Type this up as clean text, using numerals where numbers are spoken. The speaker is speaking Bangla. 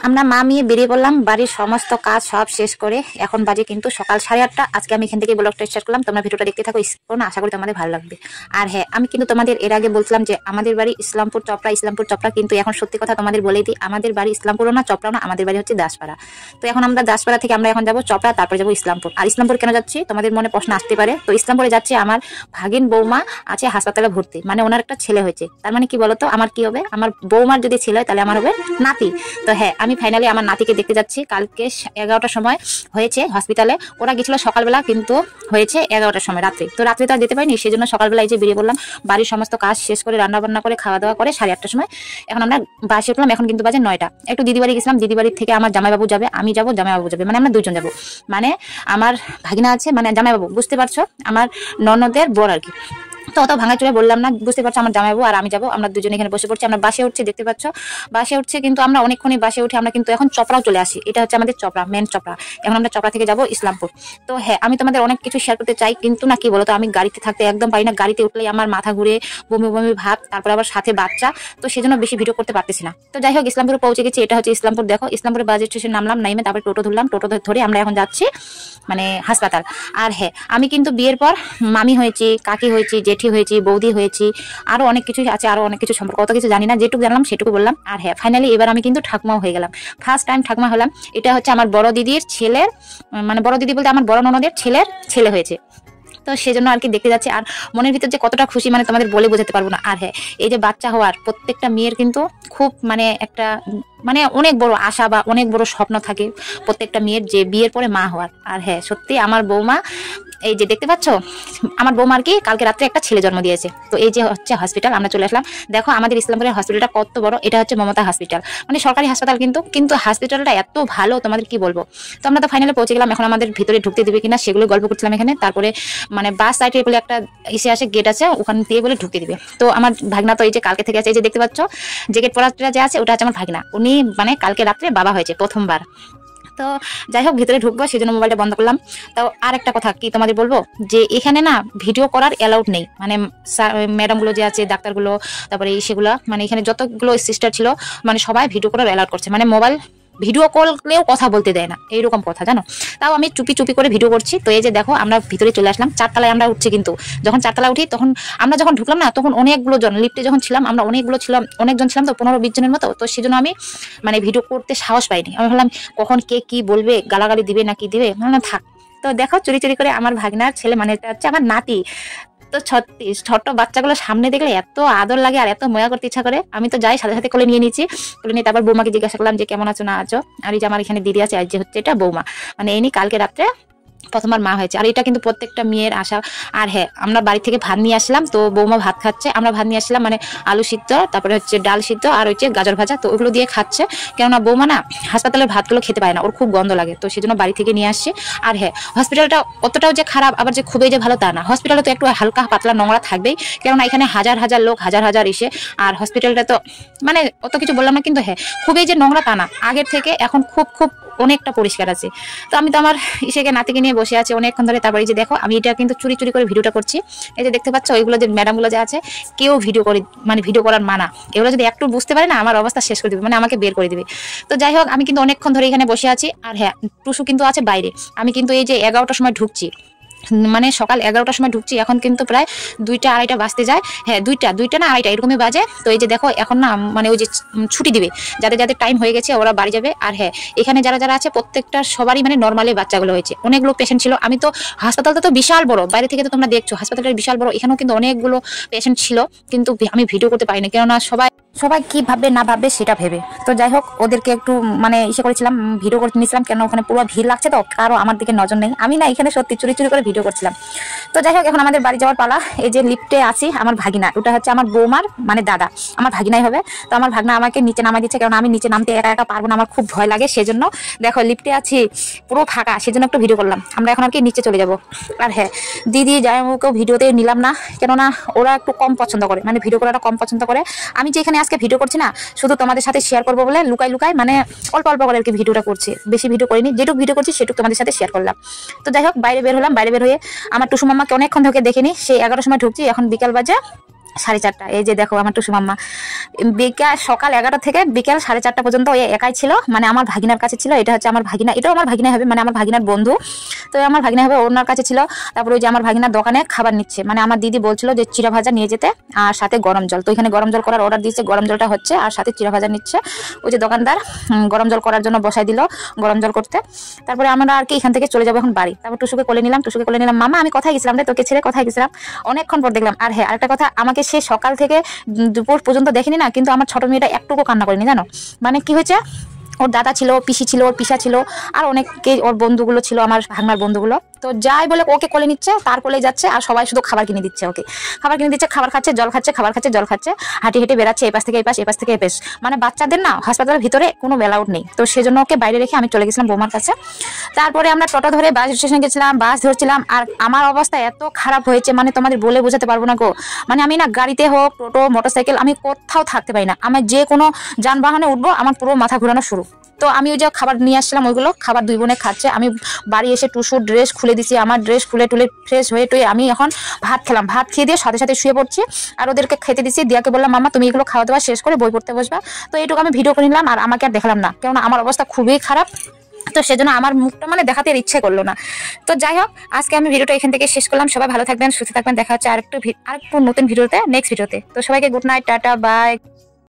আমরা মা মেয়ে বেরিয়ে পড়লাম বাড়ির সমস্ত কাজ সব শেষ করে। এখন বাজে কিন্তু সকাল 8:30। আজকে আমি এখান থেকে ব্লগটা স্টার্ট করলাম। তোমরা ভিডিওটা দেখতে থাকো, না আশা করি তোমাদের ভালো লাগবে। আর হ্যাঁ, আমি কিন্তু তোমাদের এর আগে বলছিলাম যে আমাদের বাড়ি ইসলামপুর চপড়া, কিন্তু এখন সত্যি কথা তোমাদের বলেই দিই, আমাদের বাড়ি ইসলামপুরও না চপড়াও না, আমাদের বাড়ি হচ্ছে দাসপাড়া। তো এখন আমরা দাসপাড়া থেকে আমরা এখন যাবো চপড়া, তারপরে যাবো ইসলামপুর। আর ইসলামপুর কেন যাচ্ছি তোমাদের মনে প্রশ্ন আসতে পারে। তো ইসলামপুরে যাচ্ছি, আমার ভাগিন বৌমা আছে হাসপাতালে ভর্তি, মানে ওনার একটা ছেলে হয়েছে। তার মানে কি বলতো, আমার কি হবে, আমার বৌমার যদি ছেলে হয় তাহলে আমার হবে নাতি। তো হ্যাঁ, আমি ফাইনালি আমার নাতিকে দেখতে যাচ্ছি। কালকে 11টার সময় হয়েছে হসপিটালে, ওরা গেছিল সকালবেলা, কিন্তু হয়েছে 11টার সময় রাত্রে। তো রাত্রে তো আর যেতে পারিনি, সেই জন্য সকালবেলা এই যে বেরিয়ে পড়লাম। বাড়ির সমস্ত কাজ শেষ করে রান্না বান্না করে খাওয়া দাওয়া করে 8:30টার সময় এখন আমরা বাসে উঠলাম। এখন কিন্তু বাজে 9টা। একটু দিদি বাড়ি গেছিলাম, দিদি বাড়ির থেকে আমার জামাইবাবু যাবে, আমি যাবো, জামাইবাবু যাবে, মানে আমরা দুজন যাবো। মানে আমার ভাগিনা আছে, মানে জামাইবাবু, বুঝতে পারছো, আমার ননদের বর আর কি। তো অত ভাঙা চুড়ে বললাম না, বুঝতে পারছো, আমার জামাইবাবু আর আমি যাবো। আমরা দুজনে এখানে বসে পড়ছি, আমরা বাসে উঠছি, দেখতে পাচ্ছ বাসে উঠছে। কিন্তু আমরা অনেকক্ষণই বাসে উঠে আমরা কিন্তু এখন চপড়াও চলে আসি। এটা হচ্ছে আমাদের চপড়া, মেন চপড়া। এখন আমরা চপড়া থেকে যাবো ইসলামপুর। তো হ্যাঁ, আমি তোমাদের অনেক কিছু শেয়ার করতে চাই, কিন্তু না কি বলতো, আমি গাড়িতে থাকতে একদম পারি না। গাড়িতে উঠলেই আমার মাথা ঘুরে, বমি বমি ভাব, তারপর আবার সাথে বাচ্চা, তো সেজন্য বেশি ভিডিও করতে পারতেছি না। তো যাই হোক, ইসলামপুরে পৌঁছে গেছি। এটা হচ্ছে ইসলামপুর। দেখো, ইসলামপুরে বাস স্টেশন নামলাম, নাইমে তারপরে টোটো ধরলাম, টোটো ধরে আমরা এখন যাচ্ছি মানে হাসপাতাল। আর হ্যাঁ, আমি কিন্তু বিয়ের পর মামি হয়েছি, কাকি হয়েছি, জেঠি হয়েছি, বৌদি হয়েছি, আরো অনেক কিছু আছে, আরো অনেক কিছু সম্পর্ক অত কিছু জানি না, যেটুকু জানলাম সেটুকু বললাম। আর হ্যাঁ, ফাইনালি এবার আমি কিন্তু ঠাকুমাও হয়ে গেলাম, ফার্স্ট টাইম ঠাকুমা হলাম। এটা হচ্ছে আমার বড় দিদির ছেলের, মানে বড় দিদি বলতে আমার বড় ননদের ছেলের ছেলে হয়েছে। তো সেজন্য আর কি দেখতে যাচ্ছে। আর মনের ভিতর যে কতটা খুশি, মানে তোমাদের বলে বোঝাতে পারবো না। আর হ্যাঁ, এই যে বাচ্চা হওয়ার প্রত্যেকটা মেয়ের কিন্তু খুব মানে একটা মানে অনেক বড় আশা বা অনেক বড় স্বপ্ন থাকে প্রত্যেকটা মেয়ের, যে বিয়ের পরে মা হওয়ার। আর হ্যাঁ, সত্যি আমার বৌমা, এই যে দেখতে পাচ্ছ, আমার বৌমা আর কি কালকে রাত্রে একটা ছেলে জন্ম দিয়েছে। তো এই যে হচ্ছে হসপিটাল, আমরা চলে আসলাম। দেখো আমাদের ইসলামপুরের হসপিটালটা কত বড়। এটা হচ্ছে মমতা হসপিটাল, মানে সরকারি হাসপাতাল, কিন্তু হসপিটালটা এত ভালো, তোমাদের কি বলবো। তো আমরা তো ফাইনালি পৌঁছে গেলাম। এখন আমাদের ভিতরে ঢুকতে দিবে কিনা সেগুলো গল্প করছিলাম এখানে। তারপরে মানে বাস সাইডে বলে একটা এসে আসে গেট আছে, ওখান দিয়ে বলে ঢুকতে দিবে। তো আমার ভাগনা তো এই যে কালকে থেকে আছে, এই যে দেখতে পাচ্ছ যে গেট পড়াটা যে আছে, ওটা হচ্ছে আমার ভাগনা। উনি মানে কালকে রাত্রে বাবা হয়েছে প্রথমবার। তো যাই হোক, ভিতরে ঢুকবো, সেই জন্য মোবাইলটা বন্ধ করলাম। তো আর একটা কথা কি তোমাদের বলবো, যে এখানে না ভিডিও করার অ্যালাউড নেই। মানে ম্যাডামগুলো যে আছে, ডাক্তারগুলো, তারপরে সেগুলো, মানে এখানে যতগুলো সিস্টার ছিল, মানে সবাই ভিডিও করার অ্যালাউড করছে, মানে মোবাইল ভিডিও কলেও কথা বলতে দেয় না, এইরকম কথা, জানো। তাও আমি চুপি চুপি করে ভিডিও করছি। তো এই যে দেখো, আমরা ভিতরে চলে আসলাম। 4তলায় আমরা উঠছি, কিন্তু যখন 4তলায় উঠি, তখন আমরা যখন ঢুকলাম না, তখন অনেকগুলো জন, লিফটে যখন ছিলাম আমরা অনেকজন ছিলাম, তো 15-20 জনের মতো। তো সেজন্য আমি মানে ভিডিও করতে সাহস পাইনি। আমি ভাবলাম কখন কে কি বলবে, গালাগালি দিবে নাকি দিবে, মানে থাক। তো দেখো, চুরি চুরি করে আমার ভাগনার ছেলে, মানে এটা হচ্ছে আমার নাতি। তো ছোট্ট বাচ্চাগুলো সামনে দেখলে এত আদর লাগে আর এত মজা করতে ইচ্ছা করে। আমি তো যাই, সাথে সাথে কোলে নিয়ে নিচ্ছি। কোলে নিয়ে তারপর বৌমাকে জিজ্ঞাসা করলাম যে কেমন আছো না আছো। আর এই যে আমার এখানে দিদি আছে, আর যে হচ্ছে এটা বৌমা, মানে এনি কালকে রাত্রে প্রথমবার মা হয়েছে। আর এটা কিন্তু প্রত্যেকটা মেয়ের আশা। আর হ্যাঁ, আমরা বাড়ি থেকে ভাত নিয়ে আসলাম, তো বৌমা ভাত খাচ্ছে। আমরা ভাত নিয়ে আসলাম, মানে আলু সিদ্ধ, তারপরে হচ্ছে ডাল সিদ্ধ, আর হচ্ছে গাজর ভাজা। তো ওগুলো দিয়ে খাচ্ছে, কেননা বৌমা না হাসপাতালের ভাতগুলো খেতে পায় না, ওর খুব গন্ধ লাগে। তো সেই জন্য বাড়ি থেকে নিয়ে আসছে। আর হ্যাঁ, হসপিটালটা অতটাও যে খারাপ আবার যে খুবই যে ভালো তা না। হসপিটালে তো একটু হালকা পাতলা নোংরা থাকবেই, কেননা এখানে হাজার হাজার লোক হাজার হাজার এসে। আর হসপিটালটা তো মানে অত কিছু বললাম না, কিন্তু হ্যাঁ, খুবই যে নোংরা তা না, আগের থেকে এখন খুব অনেকটা পরিষ্কার আছে। তো আমি তো আমার ইসেকে নাতিকে নিয়ে বসে আছি অনেকক্ষণ ধরে। তারপরে এই যে দেখো, আমি এটা কিন্তু চুরি চুরি করে ভিডিওটা করছি। এই যে দেখতে পাচ্ছ, ওইগুলো যে ম্যাডামগুলো যে আছে, কেউ ভিডিও করে, মানে ভিডিও করার মানা। এগুলো যদি একটু বুঝতে পারে না, আমার অবস্থা শেষ করে দিবে, মানে আমাকে বের করে দিবে। তো যাই হোক, আমি কিন্তু অনেকক্ষণ ধরে এখানে বসে আছি। আর হ্যাঁ, টুসু কিন্তু আছে বাইরে। আমি কিন্তু এই যে 11টার সময় ঢুকছি, মানে সকাল 11টার সময় ঢুকছি, এখন কিন্তু প্রায় 2টা-2:30 বাজতে যায়। হ্যাঁ, 2টা না 2:30 এরকমই বাজে। তো এই যে দেখো, এখন না মানে ওই যে ছুটি দিবে, যাদের টাইম হয়ে গেছে ওরা বাড়ি যাবে। আর হ্যাঁ, এখানে যারা আছে প্রত্যেকটা সবারই মানে নর্মালি বাচ্চাগুলো হয়েছে। অনেকগুলো পেশেন্ট ছিল। আমি তো হাসপাতালটা তো বিশাল বড়, বাইরে থেকে তো তোমরা দেখছো হাসপাতালটা বিশাল বড়, এখানেও কিন্তু অনেকগুলো পেশেন্ট ছিল, কিন্তু আমি ভিডিও করতে পারিনি, কেননা সবাই কি ভাববে না ভাববে সেটা ভেবে। তো যাই হোক, ওদেরকে একটু মানে ইসে করেছিলাম, ভিডিও করতে নিয়েছিলাম, কেন ওখানে পুরো ভিড় লাগছে, তো কারো আমার দিকে নজর নেই। আমি না এখানে সত্যি চুরি চুরি করে ভিডিও করছিলাম। তো যাই হোক, এখন আমাদের বাড়ি যাওয়ার পালা। এই যে লিফটে আছি, আমার ভাগিনা, ওটা হচ্ছে আমার বৌমার মানে দাদা, আমার ভাগিনাই হবে। তো আমার ভাগনা আমাকে নিচে নামাই দিচ্ছে, কারণ আমি নিচে নামতে একা একা পারবো না, আমার খুব ভয় লাগে। সেজন্য দেখো, লিফটে আছি, পুরো ফাঁকা, সেজন্য একটু ভিডিও করলাম। আমরা এখন আর কি নিচে চলে যাব। আর হ্যাঁ, দিদি জামাইবাবুকেও ভিডিওতে নিলাম না, কেননা ওরা একটু কম পছন্দ করে, মানে ভিডিও করাটা কম পছন্দ করে। আমি যে এখানে আজকে ভিডিও করছি না, শুধু তোমাদের সাথে শেয়ার করবো বলে লুকাই মানে অল্প অল্প করে আর কি ভিডিওটা করছি, বেশি ভিডিও করিনি। যেটুকু ভিডিও করছি সেটুকু তোমাদের সাথে শেয়ার করলাম। তো যাই হোক, বাইরে বের হলাম। বাইরে বের হয়ে আমার টুসু মাম্মাকে অনেকক্ষণ ধরে দেখিনি, সেই 11টার সময় ঢুকছি, এখন বিকাল বাজে 4:30। এই যে দেখো আমার টুসু মাম্মা বিকাল সকাল 11টা থেকে বিকাল 4:30 পর্যন্ত ওই একাই ছিল, মানে আমার ভাগিনার কাছে ছিল। এটা হচ্ছে আমার ভাগিনা, এটাও আমার ভাগিনা হবে, মানে আমার ভাগিনার বন্ধু। তো আমার ভাগিনা হবে, ওনার কাছে ছিল। তারপরে ওই যে আমার ভাগিনার দোকানে খাবার নিচ্ছে, মানে আমার দিদি বলছিল যে চিড়া ভাজা নিয়ে যেতে আর সাথে গরম জল। তো এখানে গরম জল করার অর্ডার দিয়েছে, গরম জলটা হচ্ছে আর সাথে চিড়া ভাজা নিচ্ছে। ওই যে দোকানদার গরম জল করার জন্য বসাই দিল গরম জল করতে। তারপরে আমরা আর কি এখান থেকে চলে যাবো এখন বাড়ি। তারপর টুসুকে কোলে নিলাম, মামা আমি কোথায় গেছিলাম রে, তোকে ছেড়ে কোথায় গেছিলাম, অনেকক্ষণ পর দেখলাম। আর হ্যাঁ, আরেকটা কথা, আমাকে সে সকাল থেকে দুপুর পর্যন্ত দেখেনি না, কিন্তু আমার ছোট মেয়েটা একটুকু কান্না করেনি জানো। মানে কি হয়েছে, ওর দাদা ছিল, পিসি ছিল, ওর পিসা ছিল, আর অনেকে ওর বন্ধুগুলো ছিল, আমার ভাগনার বন্ধুগুলো। তো যাই বলে ওকে কোলে নিচ্ছে, তার কোলে যাচ্ছে, আর সবাই শুধু খাবার কিনে দিচ্ছে ওকে, খাবার কিনে দিচ্ছে, খাবার খাচ্ছে, জল খাচ্ছে, খাবার খাচ্ছে, জল খাচ্ছে, হাঁটি হেঁটে বেড়াচ্ছে এপাশ থেকে এপাশ, এপাশ থেকে এপাশ। মানে বাচ্চাদের না হাসপাতালের ভিতরে কোনো অ্যালাউড নেই, তো সেজন্য ওকে বাইরে রেখে আমি চলে গেছিলাম বৌমার কাছে। তারপরে আমরা টোটো ধরে বাস স্টেশনে গেছিলাম, বাস ধরছিলাম। আর আমার অবস্থা এত খারাপ হয়েছে, মানে তোমাদের বলে বোঝাতে পারবো না গো। মানে আমি না গাড়িতে হোক, টোটো, মোটরসাইকেল, আমি কোথাও থাকতে পারি না। আমি যে কোনো যানবাহনে উঠবো আমার পুরো মাথা ঘোরানো শুরু। তো আমি ওই যে খাবার নিয়ে আসছিলাম, ওইগুলো খাবার দুই বোনে খাচ্ছে। আমি বাড়ি এসে টুসুর ড্রেস খুলে দিছি, আমার ড্রেস খুলে টুলে ফ্রেশ হয়ে টুয়ে আমি এখন ভাত খেলাম, ভাত খেয়ে দিয়ে সাথে সাথে শুয়ে পড়ছি। আর ওদেরকে খেতে দিছি, দিয়াকে বললাম মামা তুমি এগুলো খাওয়া দাওয়া শেষ করে বই পড়তে বসবা। তো এইটুকু আমি ভিডিও করে নিলাম, আর আমাকে আর দেখালাম না, কেননা আমার অবস্থা খুবই খারাপ। তো সেজন্য আমার মুখটা মানে দেখাতে ইচ্ছে করলো না। তো যাই হোক, আজকে আমি ভিডিওটা এখান থেকে শেষ করলাম। সবাই ভালো থাকবেন, সুস্থ থাকবেন, দেখা হচ্ছে আরেকটু নতুন ভিডিওতে, নেক্সট ভিডিওতে। তো সবাইকে গুড নাইট, টাটা, বাই।